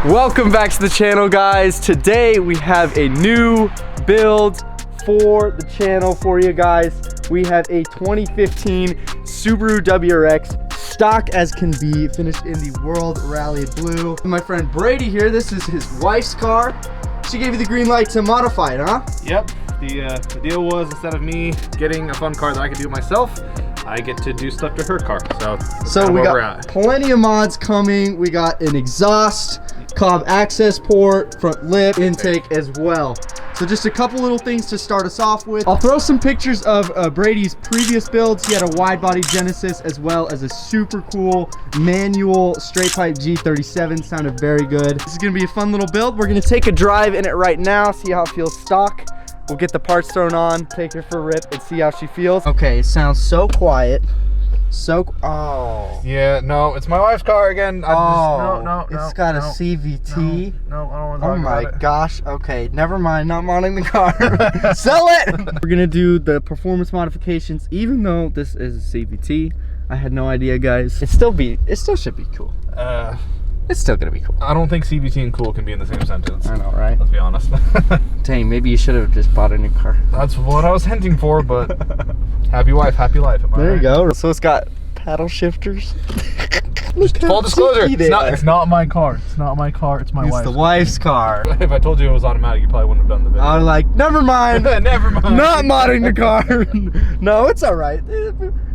Welcome back to the channel, guys. Today we have a new build for the channel for you guys. We have a 2015 Subaru WRX, stock as can be, finished in the World Rally Blue. My friend Brady here, this is his wife's car. She gave you the green light to modify it, huh? Yep. The deal was, instead of me getting a fun car that I could do myself, I get to do stuff to her car. So we got plenty of mods coming. We got an exhaust, COBB access port, front lip, intake as well. So just a couple little things to start us off with. I'll throw some pictures of Brady's previous builds. He had a wide body Genesis as well as a super cool manual straight pipe G37. Sounded very good. This is gonna be a fun little build. We're gonna take a drive in it right now, see how it feels stock. We'll get the parts thrown on, take her for a rip and see how she feels. Okay, it sounds so quiet. Oh. Yeah, no, it's my wife's car again. No, it's got a CVT. No, I don't want Oh to talk my about it. gosh. Okay, never mind. Not modding the car. Sell it. We're gonna do the performance modifications, even though this is a CVT. I had no idea, guys. It still should be cool. It's still gonna be cool. I don't think CVT and cool can be in the same sentence. I know, right? Let's be honest. Dang, maybe you should have just bought a new car. That's what I was hinting for, but happy wife, happy life. There you go. So it's got paddle shifters. Full disclosure, it's not my car. It's not my car, it's my wife's. It's the wife's car. If I told you it was automatic, you probably wouldn't have done the video. I was like, never mind. Never mind. Not modding the car. No, it's all right.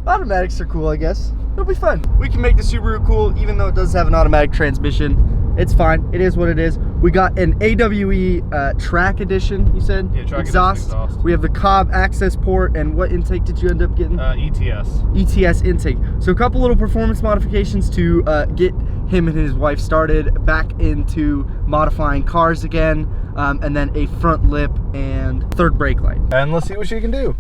Automatics are cool, I guess. It'll be fun. We can make the Subaru cool, even though it does have an automatic transmission. It's fine. It is what it is. We got an AWE track edition, you said? Yeah, track exhaust. edition exhaust. We have the COBB access port, and what intake did you end up getting? ETS. ETS intake. So a couple little performance modifications to get him and his wife started back into modifying cars again, and then a front lip and third brake light. And let's see what she can do.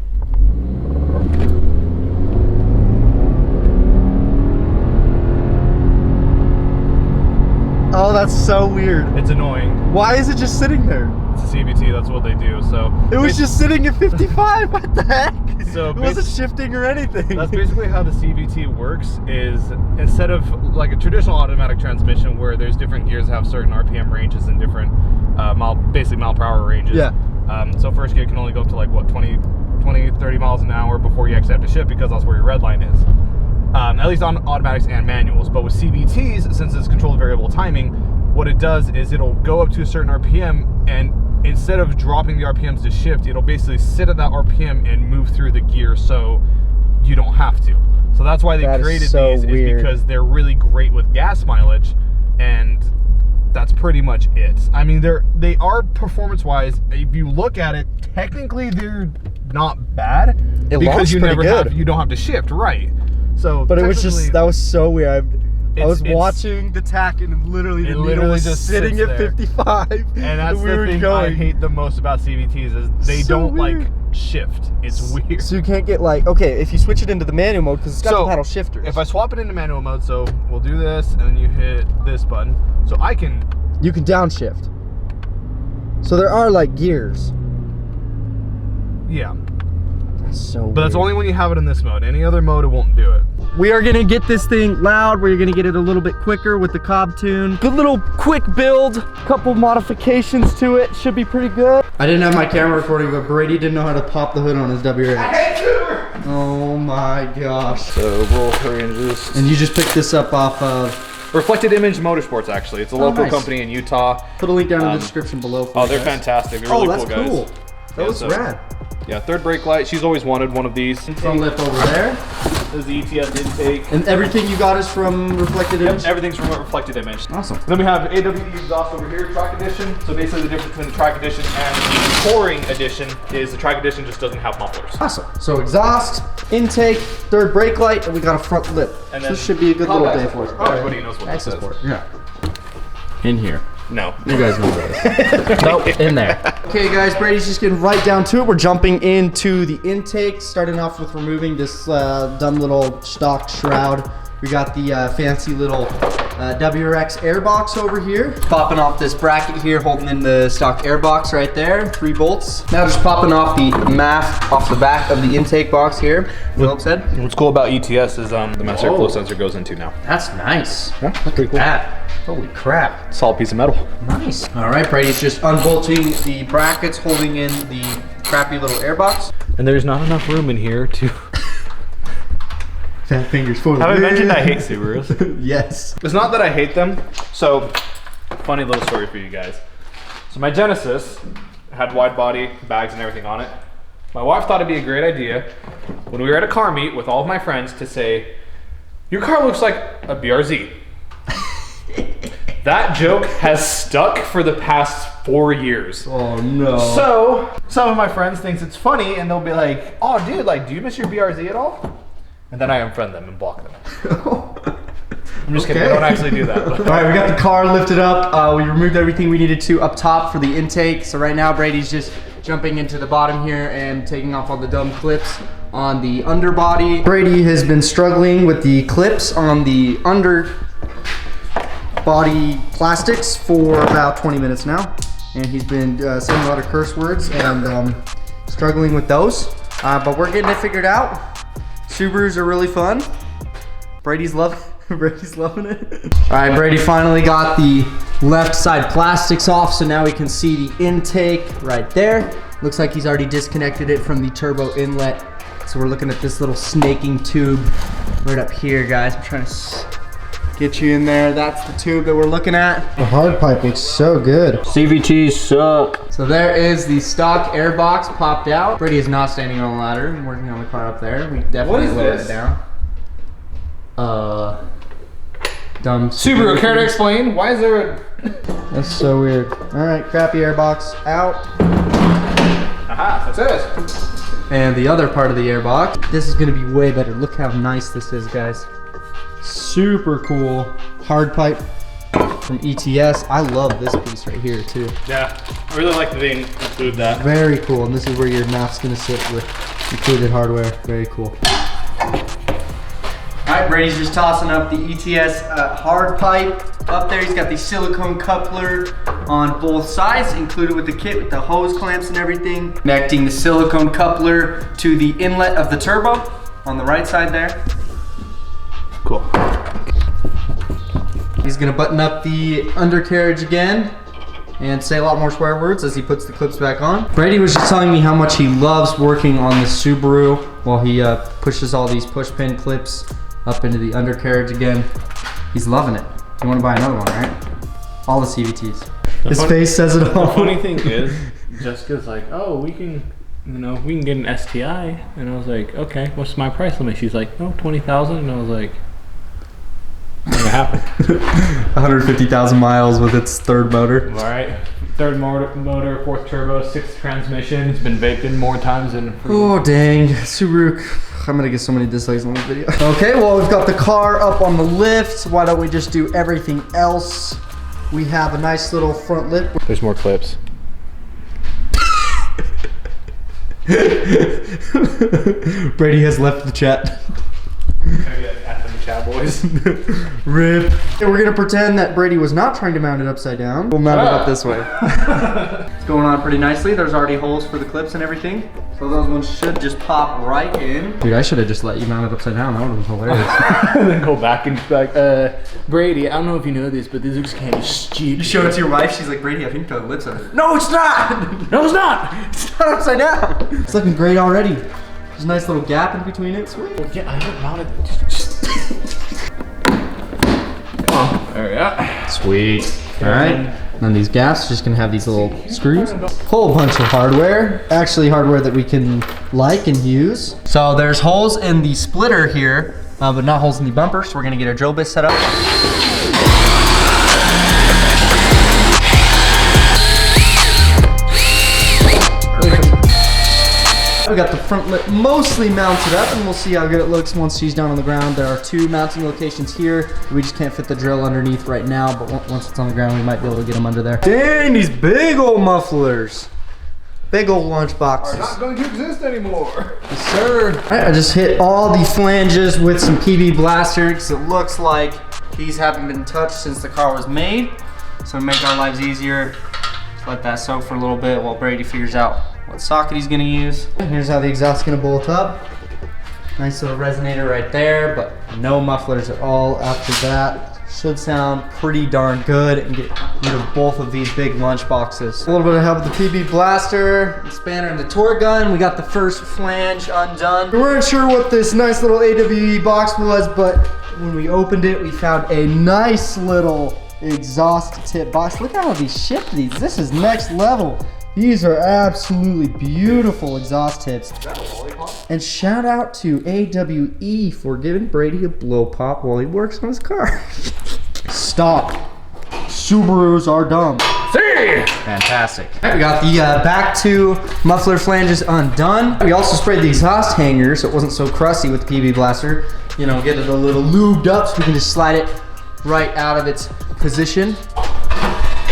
Oh, that's so weird. It's annoying. Why is it just sitting there? It's a CVT, that's what they do. So it was just sitting at 55. What the heck? So it wasn't shifting or anything. That's basically how the CVT works. Is instead of like a traditional automatic transmission where there's different gears that have certain RPM ranges and different mile per hour ranges. Yeah. So first gear can only go up to like what 20, 30 miles an hour before you actually have to shift, because that's where your red line is. At least on automatics and manuals. But with CVTs, since it's controlled variable timing, what it does is it'll go up to a certain RPM, and instead of dropping the RPMs to shift, it'll basically sit at that RPM and move through the gear so you don't have to. So that's why they created these, is because they're really great with gas mileage, and that's pretty much it. I mean, they are performance-wise, if you look at it, technically they're not bad, because you don't have to shift, right? So, but it was just, that was so weird. I was watching the tack, and literally the needle was just sitting at 55. And that's the thing I hate the most about CVTs, is they don't like shift. It's weird. So you can't get like, okay, if you switch it into the manual mode, because it's got the paddle shifters. If I swap it into manual mode, so we'll do this, and then you hit this button, so you can downshift. So there are like gears. Yeah. So but that's only when you have it in this mode. Any other mode, it won't do it. We are gonna get this thing loud. We're gonna get it a little bit quicker with the COBB tune. Good little quick build, couple modifications to it. Should be pretty good. I didn't have my camera recording, but Brady didn't know how to pop the hood on his WRX. I hate you! Oh my gosh. So roll 3 inches. And you just picked this up off of Reflected Image Motorsports, actually. It's a local company in Utah. Put a link down in the description below. Oh, they're fantastic. They're really cool guys. Cool. That was rad. Yeah, third brake light. She's always wanted one of these. Front lip over there. This is the ETS Intake. And everything you got is from Reflected Image? Yep, everything's from Reflected Image. Awesome. Then we have AWE exhaust over here, track edition. So basically the difference between the track edition and the touring edition is the track edition just doesn't have mufflers. Awesome. So exhaust, intake, third brake light, and we got a front lip. And so this should be a good little day for us. Everybody knows what this is. Yeah. In here. No. You guys know what it is. Nope, in there. Okay guys, Brady's just getting right down to it. We're jumping into the intake, starting off with removing this dumb little stock shroud. We got the fancy little WRX airbox over here. Popping off this bracket here, holding in the stock airbox right there, 3 bolts. Now just popping off the MAF off the back of the intake box here. Philip said. What's cool about ETS is the mass airflow sensor goes into now. That's nice. Yeah, that's pretty cool. That. Holy crap. Solid piece of metal. Nice. All right, Brady's just unbolting the brackets, holding in the crappy little airbox. And there's not enough room in here to... Fat fingers for the Have I win. mentioned I hate Subarus? Yes. It's not that I hate them. So, funny little story for you guys. So my Genesis had wide body, bags and everything on it. My wife thought it'd be a great idea when we were at a car meet with all of my friends to say, your car looks like a BRZ. That joke has stuck for the past 4 years. Oh no. So, some of my friends thinks it's funny and they'll be like, oh dude, like, do you miss your BRZ at all? And then I unfriend them and block them. I'm just kidding, I don't actually do that. All right, we got the car lifted up. We removed everything we needed to up top for the intake. So right now Brady's just jumping into the bottom here and taking off all the dumb clips on the underbody. Brady has been struggling with the clips on the underbody plastics for about 20 minutes now. And he's been saying a lot of curse words and struggling with those. But we're getting it figured out. Subarus are really fun. Brady's loving it. All right, Brady finally got the left side plastics off, so now we can see the intake right there. Looks like he's already disconnected it from the turbo inlet. So we're looking at this little snaking tube right up here, guys. I'm trying to get you in there. That's the tube that we're looking at. The hard pipe looks so good. CVTs suck. So there is the stock airbox popped out. Brady is not standing on a ladder. I'm working on the car up there. We definitely lower it down. Dumb Subaru, care to explain? Why is there a... That's so weird. All right, crappy airbox out. Aha, that's it. And the other part of the airbox. This is gonna be way better. Look how nice this is, guys. Super cool hard pipe from ETS. I love this piece right here too. Yeah, I really like that they include that. Very cool, and this is where your mouth's gonna sit with included hardware. Very cool. All right, Brady's just tossing up the ETS hard pipe. Up there, he's got the silicone coupler on both sides, included with the kit with the hose clamps and everything. Connecting the silicone coupler to the inlet of the turbo on the right side there. Cool. He's gonna button up the undercarriage again and say a lot more swear words as he puts the clips back on. Brady was just telling me how much he loves working on the Subaru while he pushes all these push pin clips up into the undercarriage again. He's loving it. You wanna buy another one, right? All the CVTs. His face says it all. The funny thing is, Jessica's like, oh, we can get an STI. And I was like, okay, what's my price limit? She's like, oh, 20,000. And I was like, not gonna happen. 150,000 miles with its third motor. All right, third motor, fourth turbo, sixth transmission. It's been vaped in more times than... Oh, dang. Subaru. I'm gonna get so many dislikes on this video. Okay, well, we've got the car up on the lift. Why don't we just do everything else? We have a nice little front lip. There's more clips. Brady has left the chat. After the chat boys. Rip. And we're gonna pretend that Brady was not trying to mount it upside down. We'll mount it up this way. It's going on pretty nicely. There's already holes for the clips and everything. So those ones should just pop right in. Dude, I should have just let you mount it upside down. That would have been hilarious. And then go back and be like, Brady, I don't know if you know this, but this looks kind of stupid. You show it to your wife, she's like, Brady, I think the lips are... No, it's not! No, it's not! It's not upside down! It's looking great already. There's a nice little gap in between it. Sweet. Well, yeah, I haven't mounted it. Come on. There we go. Sweet. Alright. And these gaps are just gonna have these little screws. Whole bunch of hardware. Actually hardware that we can like and use. So there's holes in the splitter here, but not holes in the bumper, so we're gonna get our drill bit set up. We got the front lip mostly mounted up, and we'll see how good it looks once she's down on the ground. There are 2 mounting locations here. We just can't fit the drill underneath right now, but once it's on the ground, we might be able to get them under there. Dang, these big old mufflers. Big old lunch boxes. Are not going to exist anymore. Yes, sir. All right, I just hit all the flanges with some PB blaster because it looks like These haven't been touched since the car was made. So to make our lives easier, just let that soak for a little bit while Brady figures out what socket he's gonna use. Here's how the exhaust is gonna bolt up. Nice little resonator right there, but no mufflers at all after that. Should sound pretty darn good and get rid of both of these big lunch boxes. A little bit of help with the PB blaster, the spanner, and the torque gun. We got the first flange undone. We weren't sure what this nice little AWE box was, but when we opened it, we found a nice little exhaust tip box. Look how they shipped these. This is next level. These are absolutely beautiful exhaust tips. And shout out to AWE for giving Brady a blow pop while he works on his car. Stop. Subarus are dumb. See! Fantastic. All right, we got the back two muffler flanges undone. We also sprayed the exhaust hanger so it wasn't so crusty with the PB blaster. You know, get it a little lubed up so we can just slide it right out of its position.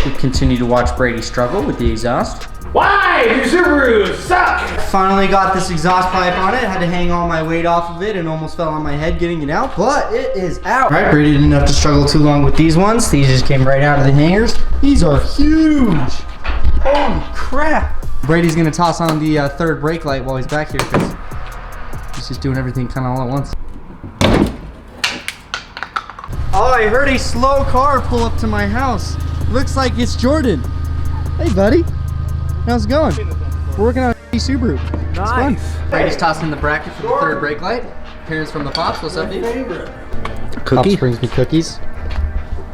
We continue to watch Brady struggle with the exhaust. Why do Subarus suck? Finally got this exhaust pipe on it. Had to hang all my weight off of it and almost fell on my head getting it out, but it is out. All right, Brady didn't have to struggle too long with these ones. These just came right out of the hangers. These are huge. Holy crap. Brady's gonna toss on the third brake light while he's back here because he's just doing everything kind of all at once. Oh, I heard a slow car pull up to my house. Looks like it's Jordan. Hey, buddy. How's it going? We're working on a Subaru. Nice. It's fun. Brady's tossing the bracket for the third brake light. Parents from the Pops. What's up, dude? Pops brings me cookies.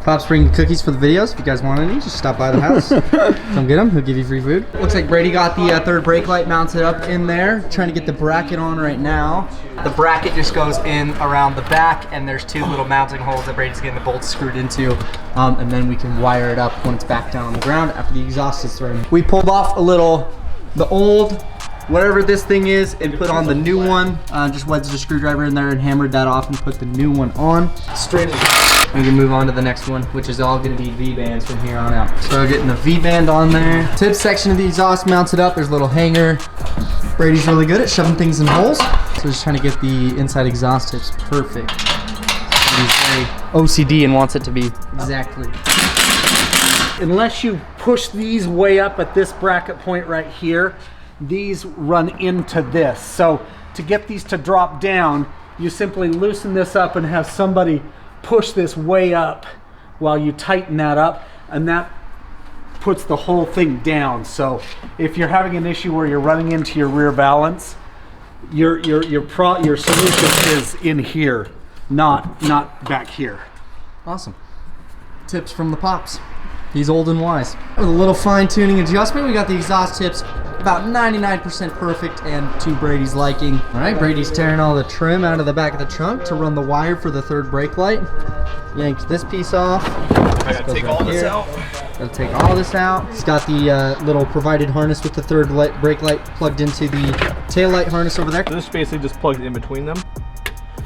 Pops bring cookies for the videos. If you guys want any, just stop by the house. Come get them. He'll give you free food. Looks like Brady got the third brake light mounted up in there. Trying to get the bracket on right now. The bracket just goes in around the back, and there's two little mounting holes that Brady's getting the bolts screwed into. And then we can wire it up when it's back down on the ground after the exhaust is thrown. We pulled off the old, whatever this thing is, and put on the new one. Just wedged a screwdriver in there and hammered that off and put the new one on. Straight. We can move on to the next one, which is all going to be V-bands from here on out. So we're getting the V-band on there. Tip section of the exhaust mounted up. There's a little hanger. Brady's really good at shoving things in holes. So just trying to get the inside exhaust tips perfect. He's very OCD and wants it to be exactly. Unless you push these way up at this bracket point right here, these run into this. So to get these to drop down, you simply loosen this up and have somebody push this way up while you tighten that up, and that puts the whole thing down. So if you're having an issue where you're running into your rear balance, your solution is in here, not back here. Awesome. Tips from the Pops. He's old and wise. With a little fine-tuning adjustment, we got the exhaust tips about 99% perfect and to Brady's liking. All right, Brady's tearing all the trim out of the back of the trunk to run the wire for the third brake light. Yanked this piece off. I gotta take all this out. Gotta take all this out. It's got the little provided harness with the third brake light plugged into the tail light harness over there. This basically just plugs in between them.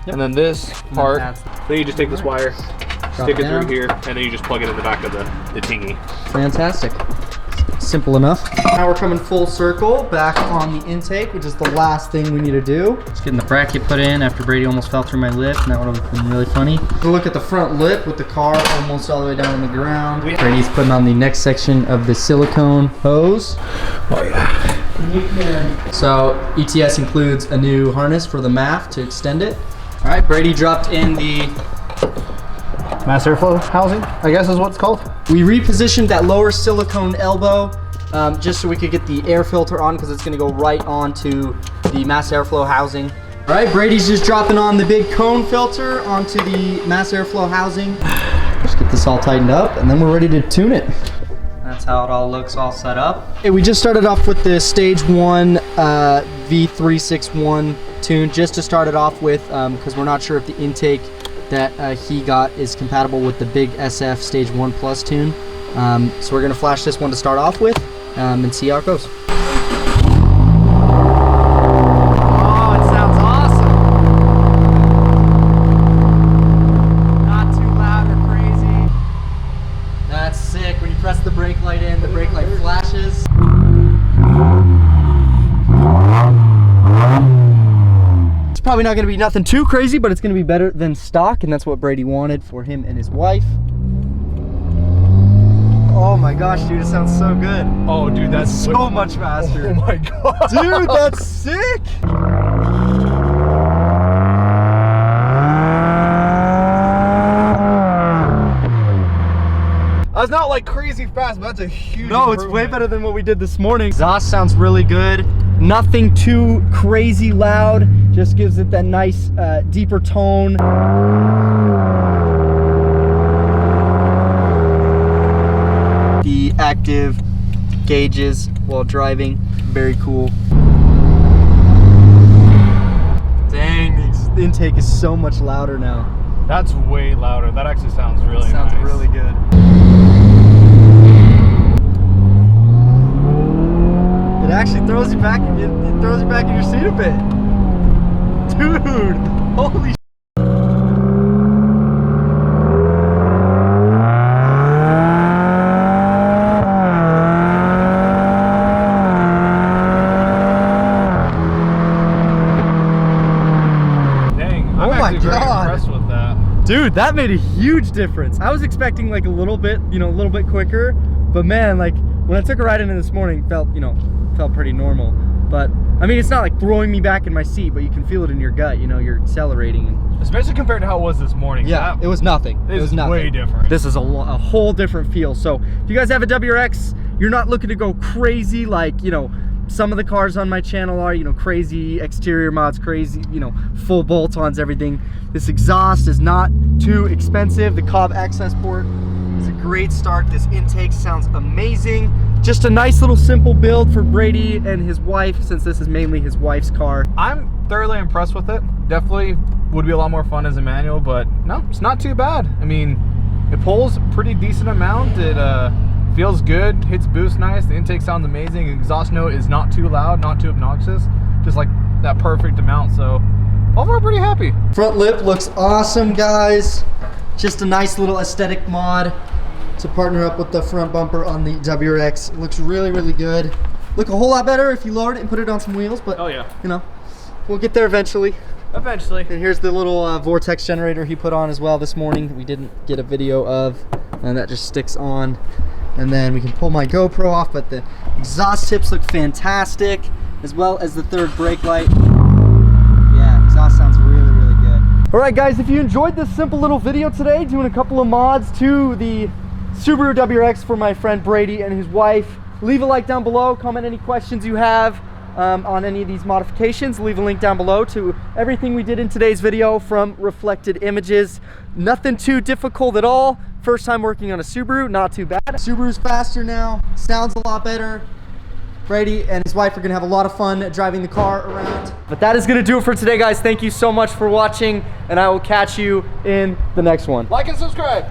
Yep. And then this part, then you just take this wire, stick it through here, and then you just plug it in the back of the tingy. Fantastic. Simple enough. Now we're coming full circle back on the intake, which is the last thing we need to do. Just getting the bracket put in after Brady almost fell through my lip, and that would have been really funny. Look at the front lip with the car almost all the way down on the ground. Brady's putting on the next section of the silicone hose. Oh yeah. So ETS includes a new harness for the MAF to extend it. All right, Brady dropped in the Mass airflow housing, I guess is what it's called. We repositioned that lower silicone elbow just so we could get the air filter on because it's going to go right onto the mass airflow housing. All right, Brady's just dropping on the big cone filter onto the mass airflow housing. Just get this all tightened up and then we're ready to tune it. That's how it all looks all set up. Hey, we just started off with the Stage 1 V361 tune just to start it off with because we're not sure if the intake that he got is compatible with the big SF Stage 1 Plus tune. So we're gonna flash this one to start off with and see how it goes. Oh, it sounds awesome. Not too loud or crazy. That's sick. When you press the brake light in, the brake light flashes. Probably not gonna be nothing too crazy, but it's gonna be better than stock, and that's what Brady wanted for him and his wife. Oh my gosh, dude, it sounds so good. Oh, dude, that's so much faster. Oh my god. Dude, that's sick. That's not like crazy fast, but that's a huge No, it's way better than what we did this morning. Exhaust sounds really good. Nothing too crazy loud. Just gives it that nice, deeper tone. The active gauges while driving, very cool. Dang, the intake is so much louder now. That's way louder. That actually sounds really nice. Sounds really good. It actually throws you back. It throws you back in your seat a bit, dude. Holy. Dang, I'm actually very impressed with that. Dude, that made a huge difference. I was expecting like a little bit, a little bit quicker, but man, like when I took a ride in it this morning, felt pretty normal. But I mean, it's not like throwing me back in my seat, but you can feel it in your gut. You're accelerating, and especially compared to how it was this morning. Yeah, it was nothing. It was nothing. Way different. This is a whole different feel. So if you guys have a WRX, you're not looking to go crazy like some of the cars on my channel are, crazy exterior mods, crazy, full bolt-ons, everything. This exhaust is not too expensive. The COBB Access Port is a great start. This intake sounds amazing. Just a nice little simple build for Brady and his wife, since this is mainly his wife's car. I'm thoroughly impressed with it. Definitely would be a lot more fun as a manual, but no, it's not too bad. I mean, it pulls a pretty decent amount. It feels good, hits boost nice, the intake sounds amazing, the exhaust note is not too loud, not too obnoxious, just like that perfect amount. So overall, pretty happy. Front lip looks awesome, guys. Just a nice little aesthetic mod to partner up with the front bumper on the WRX. It looks really, really good. Look a whole lot better if you lowered it and put it on some wheels, but oh yeah, we'll get there eventually. Eventually. And here's the little vortex generator he put on as well this morning. We didn't get a video of, and that just sticks on. And then we can pull my GoPro off, but the exhaust tips look fantastic, as well as the third brake light. Yeah, exhaust sounds really, really good. All right, guys, if you enjoyed this simple little video today, doing a couple of mods to the Subaru WRX for my friend Brady and his wife, leave a like down below, comment any questions you have on any of these modifications. Leave a link down below to everything we did in today's video, from reflected images. Nothing too difficult at all. First time working on a Subaru, not too bad. Subaru's faster now, sounds a lot better. Brady and his wife are gonna have a lot of fun driving the car around. But that is gonna do it for today, guys. Thank you so much for watching, and I will catch you in the next one. Like and subscribe.